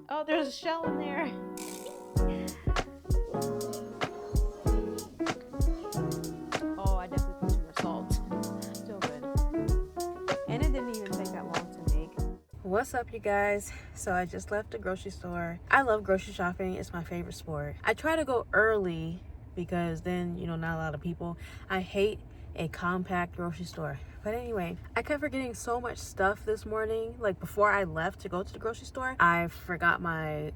Oh, there's a shell in there. Oh, I definitely put some more salt. Still good. And it didn't even take that long to make. What's up, you guys? So I just left the grocery store. I love grocery shopping. It's my favorite sport. I try to go early because then, not a lot of people. I hate a compact grocery store. But anyway, I kept forgetting so much stuff this morning. Like before I left to go to the grocery store, I forgot my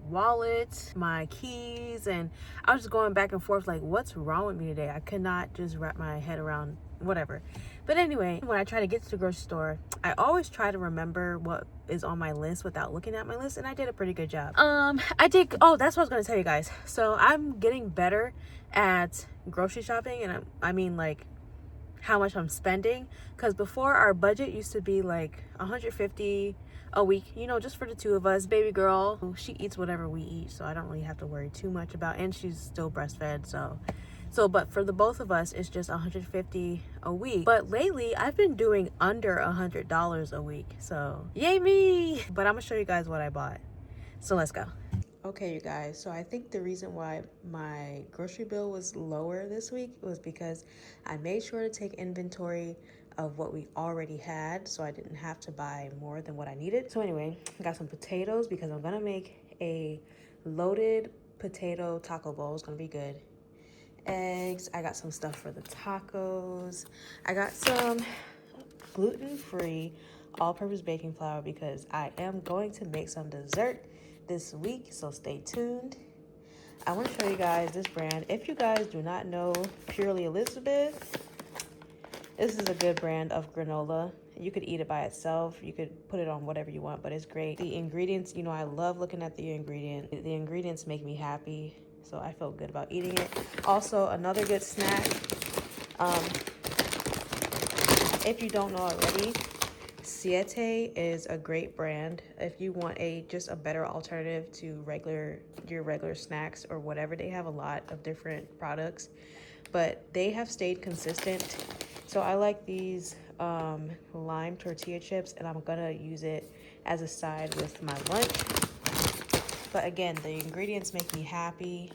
wallet, my keys, and I was just going back and forth like, what's wrong with me today? I could not just wrap my head around whatever. But anyway, when I try to get to the grocery store, I always try to remember what is on my list without looking at my list, and I did a pretty good job. Oh, that's what I was gonna tell you guys. So I'm getting better at grocery shopping, and I mean like how much I'm spending, because before our budget used to be like 150 a week, just for the two of us. Baby girl, she eats whatever we eat, so I don't really have to worry too much about, and she's still breastfed, but for the both of us, it's just 150 a week. But lately, I've been doing under $100 a week. So, yay me! But I'm gonna show you guys what I bought. So let's go. Okay, you guys, so I think the reason why my grocery bill was lower this week was because I made sure to take inventory of what we already had, so I didn't have to buy more than what I needed. So anyway, I got some potatoes because I'm gonna make a loaded potato taco bowl. It's gonna be good. Eggs, I got some stuff for the tacos. I got some gluten-free all-purpose baking flour because I am going to make some dessert this week, so stay tuned. I want to show you guys this brand. If you guys do not know Purely Elizabeth, this is a good brand of granola. You could eat it by itself. You could put it on whatever you want, but it's great. The ingredients, I love looking at the ingredient. The ingredients make me happy, so I felt good about eating it. Also, another good snack, um, if you don't know already, Siete is a great brand. If you want just a better alternative to your regular snacks or whatever, they have a lot of different products, but they have stayed consistent. So I like these lime tortilla chips, and I'm gonna use it as a side with my lunch. But again, the ingredients make me happy.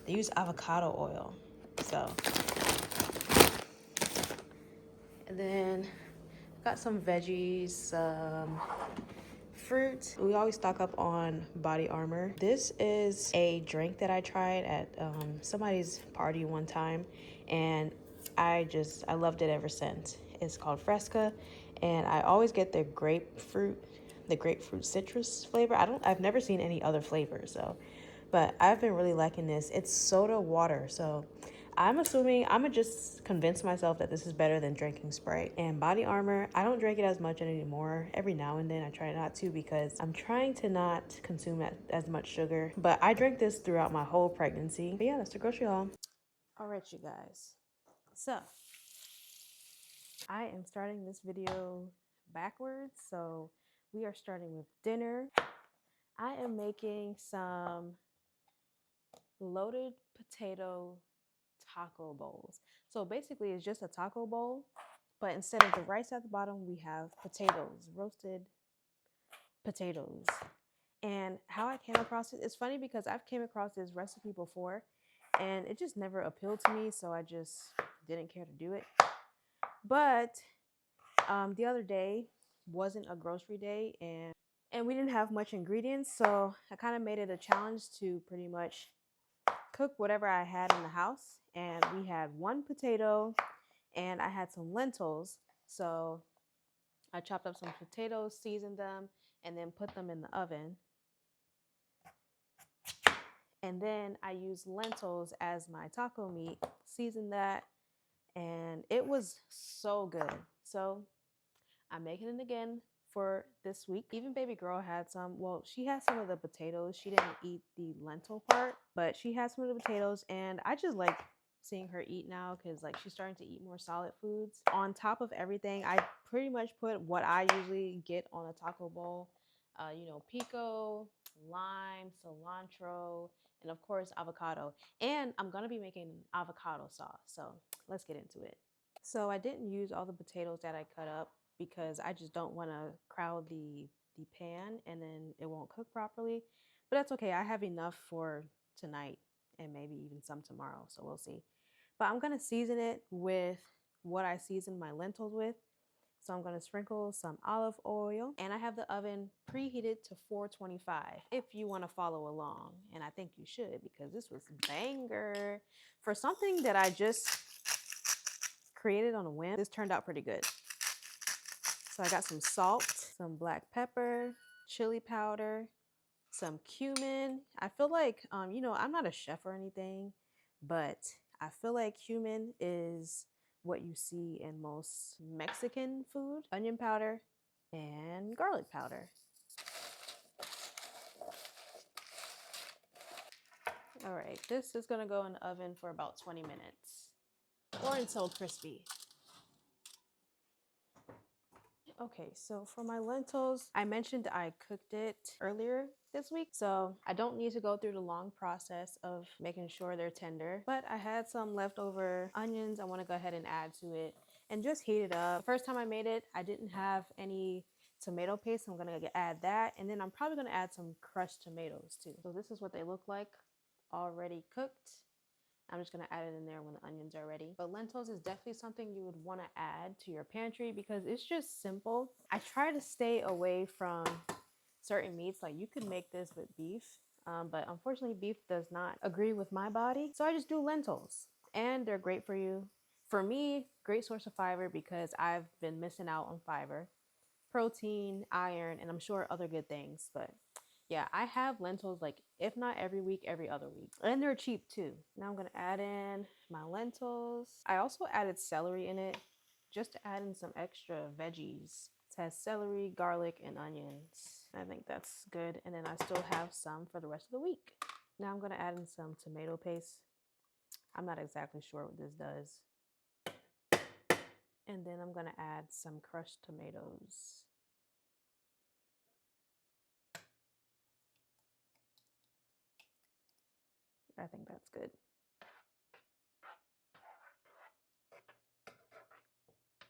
They use avocado oil, so. And then got some veggies, some fruit. We always stock up on Body Armor. This is a drink that I tried at somebody's party one time, and I loved it ever since. It's called Fresca, and I always get the grapefruit citrus flavor. I've never seen any other flavor, but I've been really liking this. It's soda water, so I'm assuming I'm gonna just convince myself that this is better than drinking Sprite. And Body Armor, I don't drink it as much anymore. Every now and then I try not to because I'm trying to not consume as much sugar. But I drank this throughout my whole pregnancy. But yeah, that's the grocery haul. All right, you guys. So I am starting this video backwards. So we are starting with dinner. I am making some loaded potato taco bowls. So basically, it's just a taco bowl, but instead of the rice at the bottom, we have potatoes, roasted potatoes. And how I came across it, it's funny because I've came across this recipe before, and it just never appealed to me, so I just didn't care to do it. But the other day wasn't a grocery day, and we didn't have much ingredients, so I kind of made it a challenge to pretty much cook whatever I had in the house. And we had one potato, and I had some lentils. So I chopped up some potatoes, seasoned them, and then put them in the oven. And then I used lentils as my taco meat, seasoned that, and it was so good. So I'm making it again for this week. Even baby girl had some. Well, she had some of the potatoes. She didn't eat the lentil part, but she had some of the potatoes, and I just like seeing her eat now because like she's starting to eat more solid foods. On top of everything, I pretty much put what I usually get on a taco bowl. Pico, lime, cilantro, and of course avocado. And I'm gonna be making avocado sauce. So let's get into it. So I didn't use all the potatoes that I cut up because I just don't want to crowd the the pan and then it won't cook properly. But that's okay. I have enough for tonight and maybe even some tomorrow. So we'll see. But I'm going to season it with what I season my lentils with. So I'm going to sprinkle some olive oil, and I have the oven preheated to 425 if you want to follow along. And I think you should, because this was banger. For something that I just created on a whim, this turned out pretty good. So I got some salt, some black pepper, chili powder, some cumin. I feel like, you know, I'm not a chef or anything, but I feel like cumin is what you see in most Mexican food. Onion powder and garlic powder. All right, this is gonna go in the oven for about 20 minutes or until crispy. Okay, so for my lentils, I mentioned I cooked it earlier this week, so I don't need to go through the long process of making sure they're tender, but I had some leftover onions I want to go ahead and add to it and just heat it up. The first time I made it, I didn't have any tomato paste, so I'm going to add that, and then I'm probably going to add some crushed tomatoes too. So this is what they look like already cooked. I'm just gonna add it in there when the onions are ready. But lentils is definitely something you would wanna add to your pantry because it's just simple. I try to stay away from certain meats. Like you could make this with beef, but unfortunately beef does not agree with my body. So I just do lentils and they're great for you. For me, great source of fiber because I've been missing out on fiber, protein, iron, and I'm sure other good things, but yeah, I have lentils like if not every week, every other week. And they're cheap too. Now I'm gonna add in my lentils. I also added celery in it just to add in some extra veggies. It has celery, garlic, and onions. I think that's good. And then I still have some for the rest of the week. Now I'm gonna add in some tomato paste. I'm not exactly sure what this does. And then I'm gonna add some crushed tomatoes. I think that's good.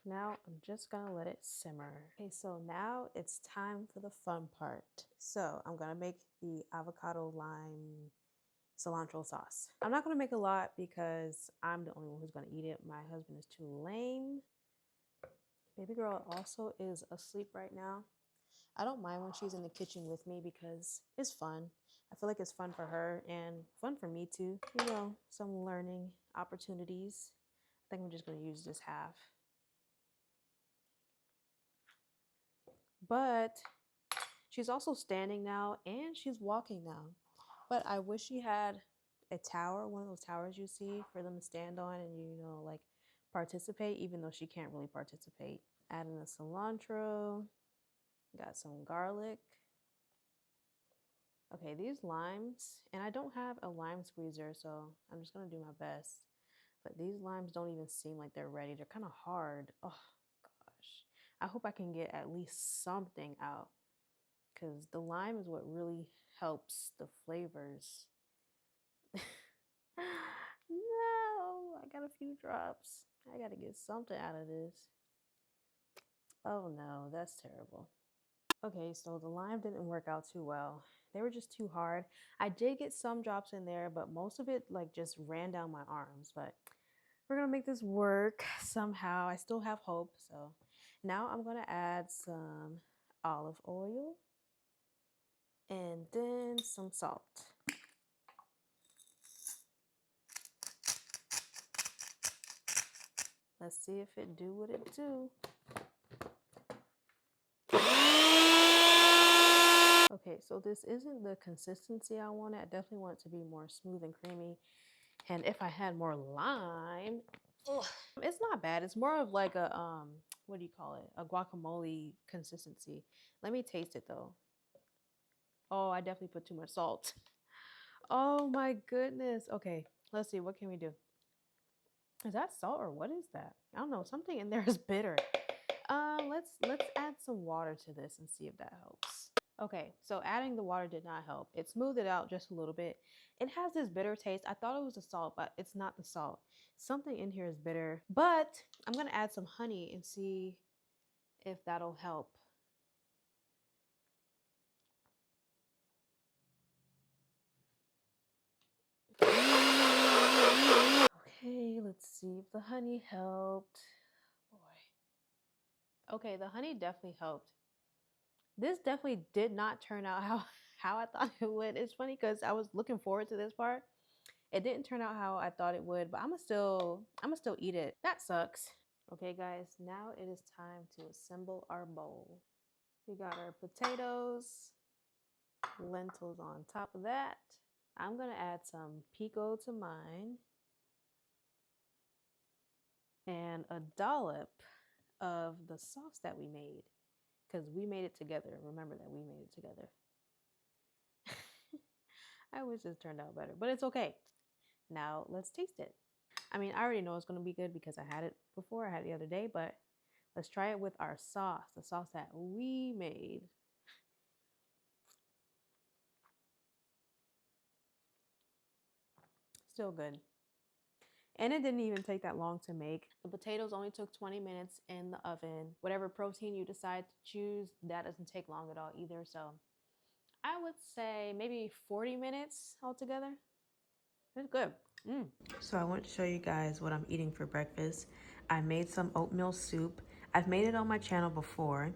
Now I'm just gonna let it simmer. Okay, so now it's time for the fun part. So I'm gonna make the avocado lime cilantro sauce. I'm not gonna make a lot because I'm the only one who's gonna eat it. My husband is too lame. Baby girl also is asleep right now. I don't mind when she's in the kitchen with me because it's fun. I feel like it's fun for her and fun for me too. You know, some learning opportunities. I think I'm just gonna use this half. But she's also standing now and she's walking now. But I wish she had a tower, one of those towers you see for them to stand on and, you know, like participate, even though she can't really participate. Adding the cilantro, got some garlic. Okay, these limes, and I don't have a lime squeezer, so I'm just gonna do my best. But these limes don't even seem like they're ready. They're kind of hard. Oh gosh. I hope I can get at least something out, because the lime is what really helps the flavors. No, I got a few drops. I gotta get something out of this. Oh no, that's terrible. Okay, so the lime didn't work out too well. They were just too hard. I did get some drops in there, but most of it like just ran down my arms. But we're gonna make this work somehow. I still have hope. So now I'm gonna add some olive oil and then some salt. Let's see if it do what it do. Okay, so this isn't the consistency I wanted. I definitely want it to be more smooth and creamy. And if I had more lime, ugh, it's not bad. It's more of like a, what do you call it? A guacamole consistency. Let me taste it though. Oh, I definitely put too much salt. Oh my goodness. Okay, let's see. What can we do? Is that salt or what is that? I don't know. Something in there is bitter. Let's add some water to this and see if that helps. Okay, so adding the water did not help. It smoothed it out just a little bit. It has this bitter taste. I thought it was the salt, but it's not the salt. Something in here is bitter. But I'm gonna add some honey and see if that'll help. Let's see if the honey helped. Boy. Okay, the honey definitely helped. This definitely did not turn out how I thought it would. It's funny because I was looking forward to this part. It didn't turn out how I thought it would, but I'ma still eat it. That sucks. Okay, guys, now it is time to assemble our bowl. We got our potatoes, lentils on top of that. I'm gonna add some pico to mine and a dollop of the sauce that we made, because we made it together. Remember that we made it together. I wish this turned out better, but it's okay. Now let's taste it. I mean, I already know it's gonna be good because I had it before. I had it the other day, but let's try it with our sauce, the sauce that we made. Still good. And it didn't even take that long to make. The potatoes only took 20 minutes in the oven. Whatever protein you decide to choose, that doesn't take long at all either. So I would say maybe 40 minutes altogether. It's good. So I want to show you guys what I'm eating for breakfast. I made some oatmeal soup. I've made it on my channel before.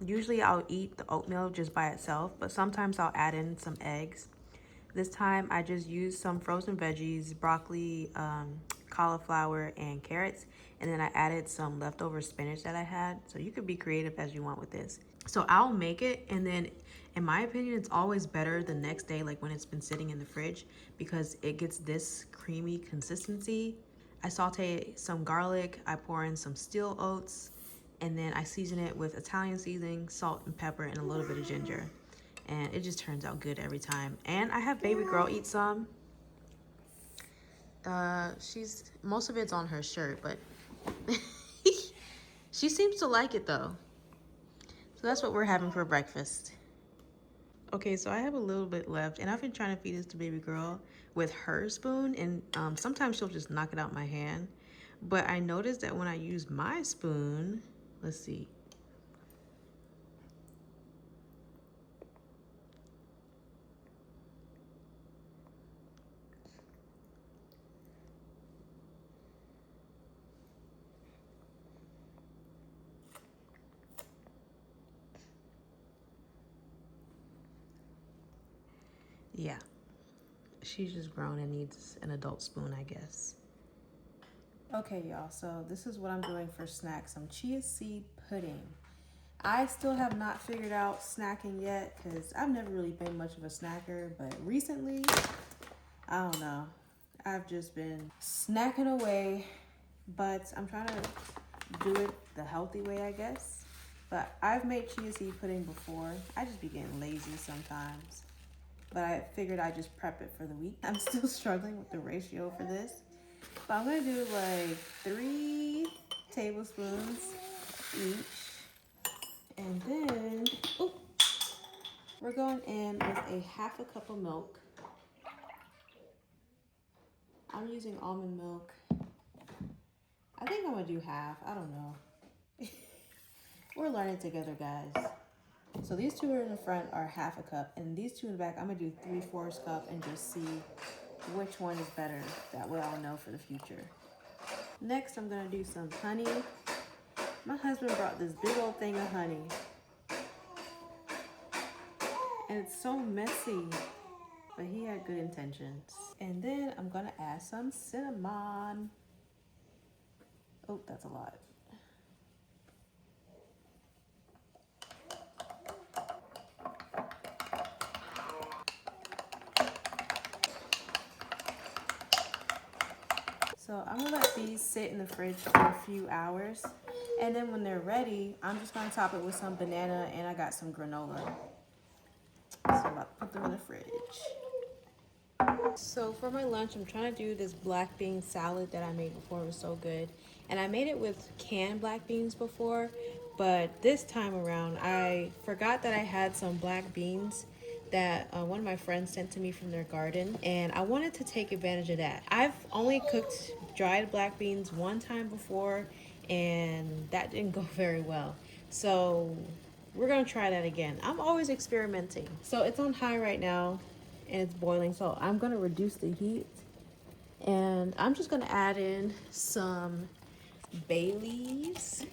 Usually I'll eat the oatmeal just by itself, but sometimes I'll add in some eggs. This time I just used some frozen veggies, broccoli, cauliflower, and carrots. And then I added some leftover spinach that I had. So you could be creative as you want with this. So I'll make it, and then in my opinion, it's always better the next day, like when it's been sitting in the fridge, because it gets this creamy consistency. I saute some garlic, I pour in some steel oats, and then I season it with Italian seasoning, salt and pepper, and a little bit of ginger. And it just turns out good every time. And I have baby girl eat some. Most of it's on her shirt, but she seems to like it though. So that's what we're having for breakfast. Okay, so I have a little bit left, and I've been trying to feed this to baby girl with her spoon, and sometimes she'll just knock it out my hand. But I noticed that when I use my spoon, let's see. Yeah, she's just grown and needs an adult spoon, I guess. Okay, y'all, so this is what I'm doing for snacks. Some chia seed pudding. I still have not figured out snacking yet because I've never really been much of a snacker, but recently, I don't know. I've just been snacking away, but I'm trying to do it the healthy way, I guess. But I've made chia seed pudding before. I just be getting lazy sometimes. But I figured I'd just prep it for the week. I'm still struggling with the ratio for this. But I'm gonna do like 3 tablespoons each. And then, we're going in with a 1/2 cup of milk. I'm using almond milk. I think I'm gonna do half, I don't know. We're learning together, guys. So these two are in the front are 1/2 cup, and these two in the back, I'm gonna do 3/4 cup and just see which one is better. That way I'll know for the future. Next, I'm gonna do some honey. My husband brought this big old thing of honey. And it's so messy, but he had good intentions. And then I'm gonna add some cinnamon. Oh, that's a lot. So I'm gonna let these sit in the fridge for a few hours. And then when they're ready, I'm just gonna top it with some banana, and I got some granola. So I'm about to put them in the fridge. So for my lunch, I'm trying to do this black bean salad that I made before. It was so good. And I made it with canned black beans before, but this time around, I forgot that I had some black beans that one of my friends sent to me from their garden, and I wanted to take advantage of that. I've only cooked dried black beans one time before, and that didn't go very well. So we're gonna try that again. I'm always experimenting. So it's on high right now and it's boiling, so I'm gonna reduce the heat And I'm just gonna add in some bay leaves.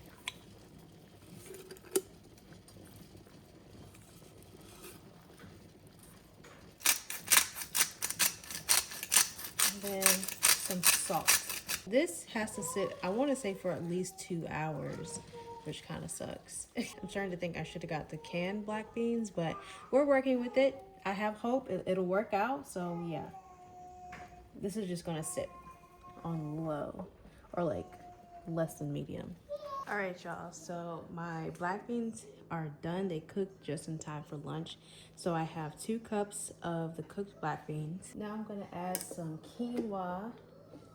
And then some salt. This has to sit, I want to say, for at least 2 hours, which kind of sucks. I'm starting to think I should have got the canned black beans, but we're working with it. I have hope it'll work out. So yeah, this is just gonna sit on low, or like less than medium. All right, y'all, so my black beans are done. They cooked just in time for lunch. So I have 2 cups of the cooked black beans. Now I'm gonna add some quinoa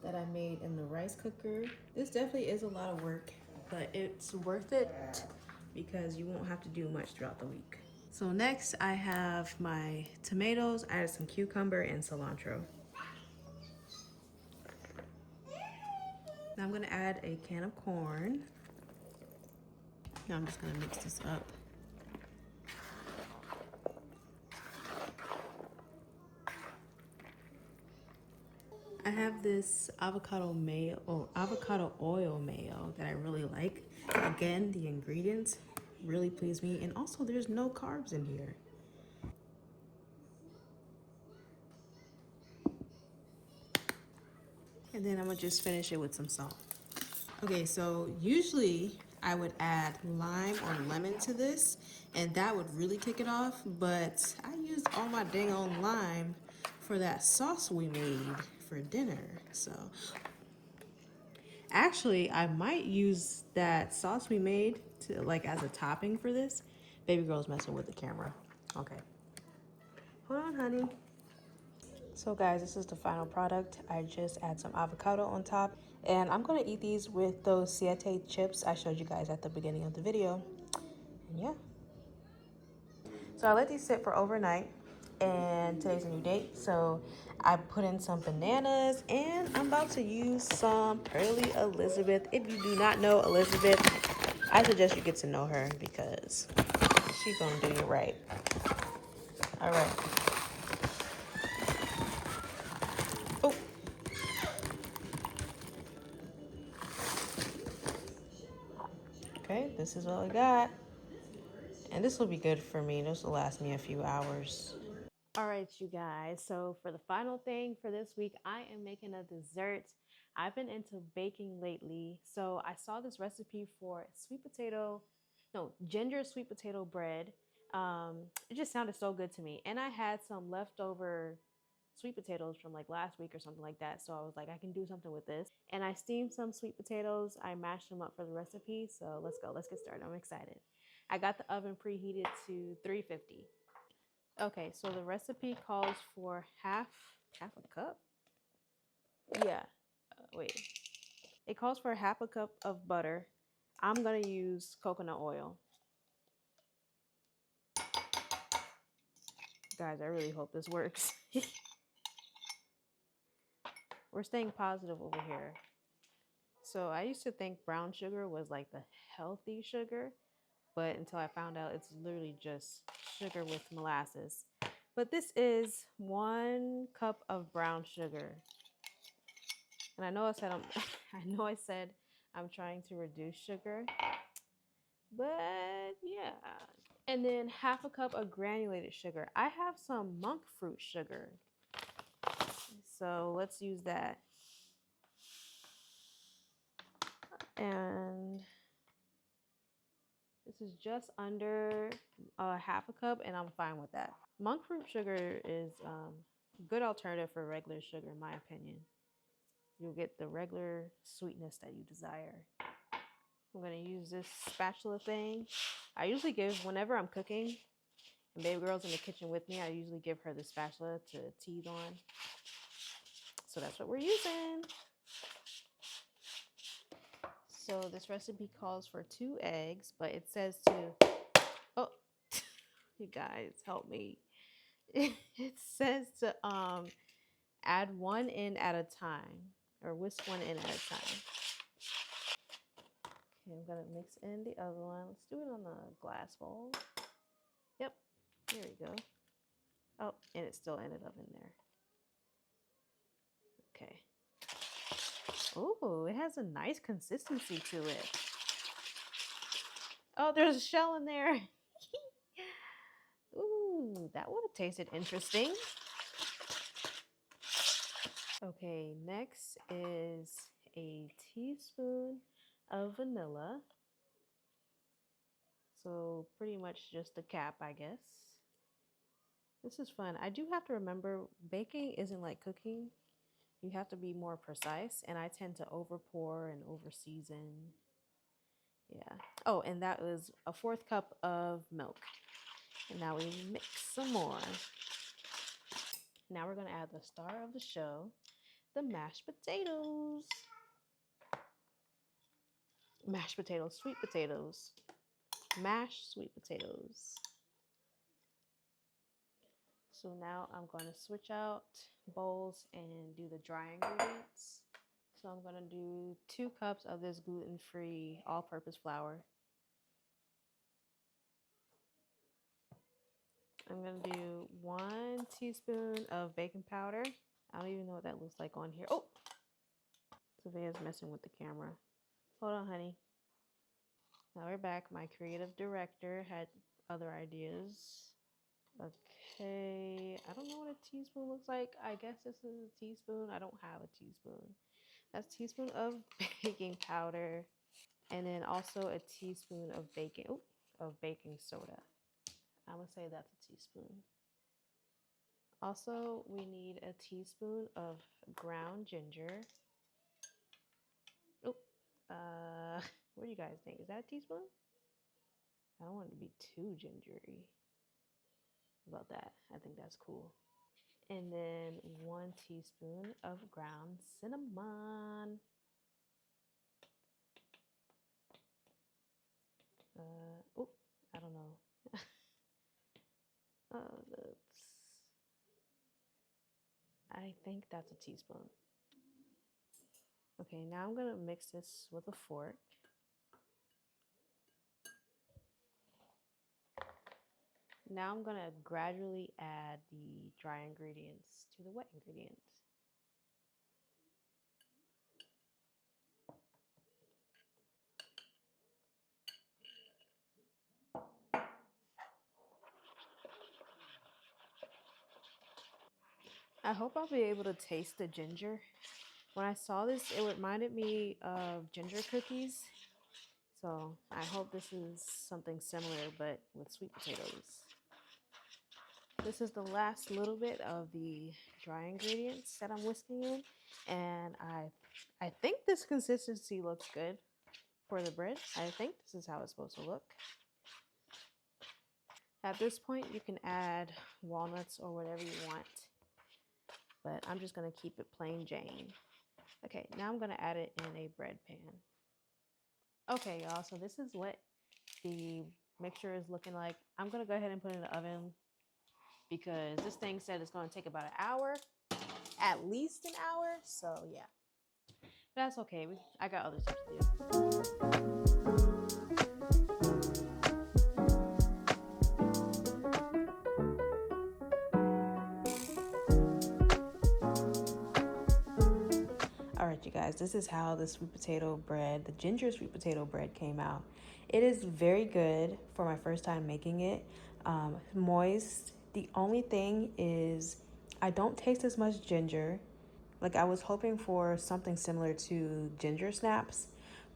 that I made in the rice cooker. This definitely is a lot of work, but it's worth it because you won't have to do much throughout the week. So next I have my tomatoes. I added some cucumber and cilantro. Now I'm gonna add a can of corn. Now I'm just gonna mix this up. I have this avocado oil mayo that I really like. Again, the ingredients really please me, and also there's no carbs in here. And then I'm gonna just finish it with some salt. Okay, so usually I would add lime or lemon to this, and that would really kick it off, but I used all my dang on lime for that sauce we made for dinner. So actually, I might use that sauce we made to like as a topping for this. Baby girl's messing with the camera. Okay. Hold on, honey. So guys, this is the final product. I just add some avocado on top, and I'm gonna eat these with those siete chips I showed you guys at the beginning of the video. And yeah. So I let these sit for overnight, and today's a new date. So I put in some bananas, and I'm about to use some Pearly Elizabeth. If you do not know Elizabeth, I suggest you get to know her because she's gonna do you right. All right. Oh. Okay, this is what we got. And this will be good for me. This will last me a few hours. All right, you guys. So for the final thing for this week, I am making a dessert. I've been into baking lately. So I saw this recipe for ginger sweet potato bread. It just sounded so good to me. And I had some leftover sweet potatoes from like last week or something like that. So I was like, I can do something with this. And I steamed some sweet potatoes. I mashed them up for the recipe. So let's go. Let's get started. I'm excited. I got the oven preheated to 350. Okay, so the recipe calls for half a cup. Yeah, wait. It calls for half a cup of butter. I'm gonna use coconut oil. Guys, I really hope this works. We're staying positive over here. So I used to think brown sugar was like the healthy sugar, but until I found out it's literally just sugar with molasses. But this is 1 cup of brown sugar. And I know I said I said I'm trying to reduce sugar, but yeah. And then half a cup of granulated sugar. I have some monk fruit sugar, so let's use that. And this is just under half a cup, and I'm fine with that. Monk fruit sugar is a good alternative for regular sugar, in my opinion. You'll get the regular sweetness that you desire. I'm gonna use this spatula thing. I usually give, whenever I'm cooking and baby girl's in the kitchen with me, I usually give her the spatula to tease on. So that's what we're using. So this recipe calls for 2 eggs, but it says to, oh, you guys help me. It says to add 1 in at a time, or whisk 1 in at a time. Okay, I'm gonna mix in the other one. Let's do it on the glass bowl. Yep, there we go. Oh, and it still ended up in there. Okay. Ooh, it has a nice consistency to it. Oh, there's a shell in there. Ooh, that would have tasted interesting. Okay, next is a teaspoon of vanilla. So pretty much just a cap, I guess. This is fun. I do have to remember baking isn't like cooking. You have to be more precise, and I tend to over pour and over season. Yeah. Oh, and that was a 1/4 cup of milk. And now we mix some more. Now we're going to add the star of the show, the mashed potatoes. Mashed potatoes, sweet potatoes. Mashed sweet potatoes. So now I'm going to switch out bowls and do the dry ingredients. So I'm going to do 2 cups of this gluten-free all-purpose flour. I'm going to do 1 teaspoon of baking powder. I don't even know what that looks like on here. Oh, Sophia's messing with the camera. Hold on, honey. Now we're back. My creative director had other ideas. Okay, I don't know what a teaspoon looks like. I guess this is a teaspoon. I don't have a teaspoon. That's a teaspoon of baking powder, and then also a teaspoon of baking soda. I'm gonna say that's a teaspoon. Also, we need a teaspoon of ground ginger. Oh, what do you guys think? Is that a teaspoon? I don't want it to be too gingery. About that, I think that's cool. And then 1 teaspoon of ground cinnamon. Oh, I don't know. I think that's a teaspoon. Okay, now I'm gonna mix this with a fork. Now I'm gonna gradually add the dry ingredients to the wet ingredients. I hope I'll be able to taste the ginger. When I saw this, it reminded me of ginger cookies. So I hope this is something similar, but with sweet potatoes. This is the last little bit of the dry ingredients that I'm whisking in. And I think this consistency looks good for the bread. I think this is how it's supposed to look. At this point, you can add walnuts or whatever you want. But I'm just going to keep it plain Jane. Okay, now I'm going to add it in a bread pan. Okay, y'all, so this is what the mixture is looking like. I'm going to go ahead and put it in the oven because this thing said it's going to take about an hour, at least an hour. So yeah, but that's okay. I got other stuff to do. All right, you guys, this is how the sweet potato bread, the ginger sweet potato bread came out. It is very good for my first time making it. Moist. The only thing is I don't taste as much ginger. Like I was hoping for something similar to ginger snaps,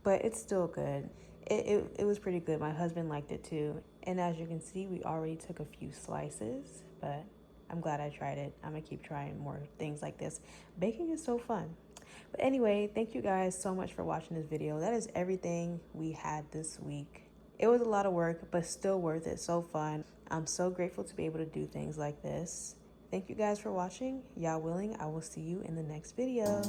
but it's still good. It was pretty good. My husband liked it too. And as you can see, we already took a few slices, but I'm glad I tried it. I'm gonna keep trying more things like this. Baking is so fun. But anyway, thank you guys so much for watching this video. That is everything we had this week. It was a lot of work, but still worth it. So fun. I'm so grateful to be able to do things like this. Thank you guys for watching. Y'all willing, I will see you in the next video.